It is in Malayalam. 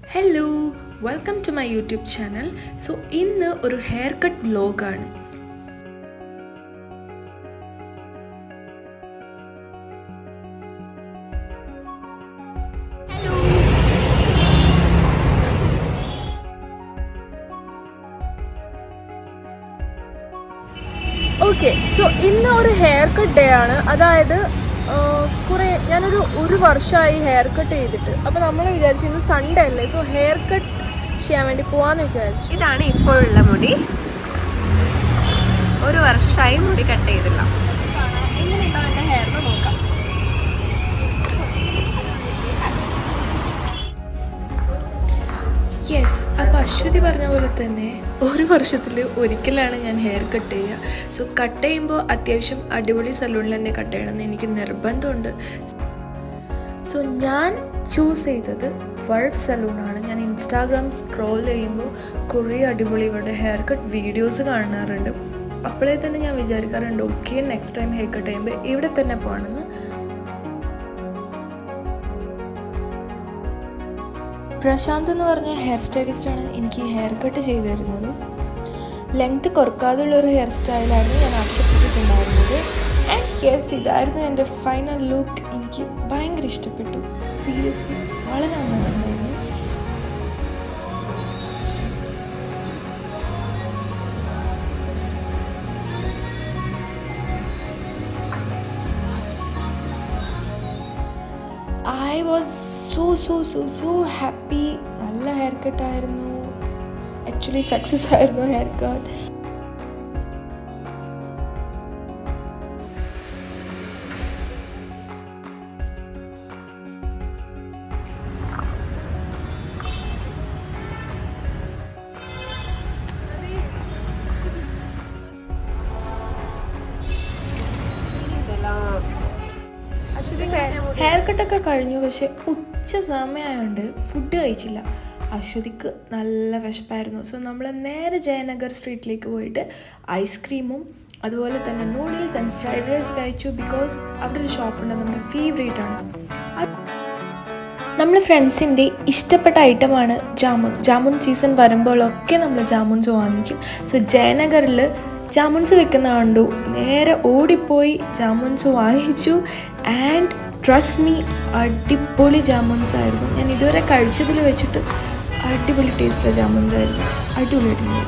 Hello, welcome to my YouTube channel. So, ഇന്ന് ഒരു ഹെയർ കട്ട് വ്ലോഗാണ്. ഓക്കെ, സോ ഇന്ന് ഒരു ഹെയർ കട്ട് ഡേ ആണ്. അതായത് ഞാനൊരു വർഷമായി ഹെയർ കട്ട് ചെയ്തിട്ട്. അപ്പോൾ നമ്മൾ വിചാരിച്ചു ഇന്ന് സൺഡേ അല്ലേ, സോ ഹെയർ കട്ട് ചെയ്യാൻ വേണ്ടി പോവാന്ന് വിചാരിച്ചു. ഇതാണ് ഇപ്പോഴുള്ള മുടി. ഒരു വർഷമായി മുടി കട്ട് ചെയ്തില്ല. എങ്ങനെയുണ്ടാവും എൻ്റെ ഹെയർ എന്ന് നോക്കാം. യെസ്, അപ്പോൾ അശ്വതി പറഞ്ഞ പോലെ തന്നെ ഒരു വർഷത്തിൽ ഒരിക്കലാണ് ഞാൻ ഹെയർ കട്ട് ചെയ്യുക. സോ കട്ട് ചെയ്യുമ്പോൾ അത്യാവശ്യം അടിപൊളി സലൂണിൽ തന്നെ കട്ട് ചെയ്യണമെന്ന് എനിക്ക് നിർബന്ധമുണ്ട്. സോ ഞാൻ ചൂസ് ചെയ്തത് വൾഫ് സലൂണാണ്. ഞാൻ ഇൻസ്റ്റാഗ്രാം സ്ക്രോൾ ചെയ്യുമ്പോൾ കുറേ അടിപൊളി ഇവരുടെ ഹെയർ കട്ട് വീഡിയോസ് കാണാറുണ്ട്. അപ്പോഴേ തന്നെ ഞാൻ വിചാരിക്കാറുണ്ട് okay next time hair cut ചെയ്യുമ്പോൾ ഇവിടെ തന്നെ പോകണമെന്ന്. പ്രശാന്ത് എന്ന് പറഞ്ഞ ഹെയർ സ്റ്റൈലിസ്റ്റാണ് എനിക്ക് ഹെയർ കട്ട് ചെയ്തു തരുന്നത്. ലെങ്ത് കുറക്കാതുള്ളൊരു ഹെയർ സ്റ്റൈലായിരുന്നു ഞാൻ ആവശ്യപ്പെട്ടിട്ടുണ്ടായിരുന്നത്. ആൻഡ് യെസ്, ഇതായിരുന്നു എൻ്റെ ഫൈനൽ ലുക്ക്. എനിക്ക് ഭയങ്കര ഇഷ്ടപ്പെട്ടു. സീരിയസ്ലി വളരെ നന്നായിരുന്നു. I was so happy. നല്ല ഹെയർ കട്ടായിരുന്നു. ആക്ച്വലി സക്സസ് ആയിരുന്നു ഹെയർ കട്ട്. ഹെയർ കട്ടൊക്കെ കഴിഞ്ഞു, പക്ഷെ ഉച്ച സമയമായതുകൊണ്ട് ഫുഡ് കഴിച്ചില്ല. അശ്വതിക്ക് നല്ല വിശപ്പായിരുന്നു. സോ നമ്മൾ നേരെ ജയനഗർ സ്ട്രീറ്റിലേക്ക് പോയിട്ട് ഐസ്ക്രീമും അതുപോലെ തന്നെ നൂഡിൽസ് ആൻഡ് ഫ്രൈഡ് റൈസ് കഴിച്ചു. ബിക്കോസ് അവിടെ ഒരു ഷോപ്പുണ്ട്, നമ്മുടെ ഫേവറേറ്റ് ആണ്. നമ്മൾ ഫ്രണ്ട്സിൻ്റെ ഇഷ്ടപ്പെട്ട ഐറ്റമാണ് ജാമുൻ സീസൺ വരുമ്പോഴൊക്കെ നമ്മൾ ജാമുൻസ് വാങ്ങിക്കും. സോ ജയനഗറിൽ ജാമുൻസ് വെക്കുന്ന കണ്ടു, നേരെ ഓടിപ്പോയി ജാമുൻസ് വാങ്ങിച്ചു. ആൻഡ് ട്രസ്റ്റ് മീ, അടിപൊളി ജാമുൻസ് ആയിരുന്നു. ഞാൻ ഇതുവരെ കഴിച്ചതിൽ വെച്ചിട്ട് അടിപൊളി ടേസ്റ്റുള്ള ജാമുൻസ് ആയിരുന്നു. അടിപൊളിയായിരുന്നു.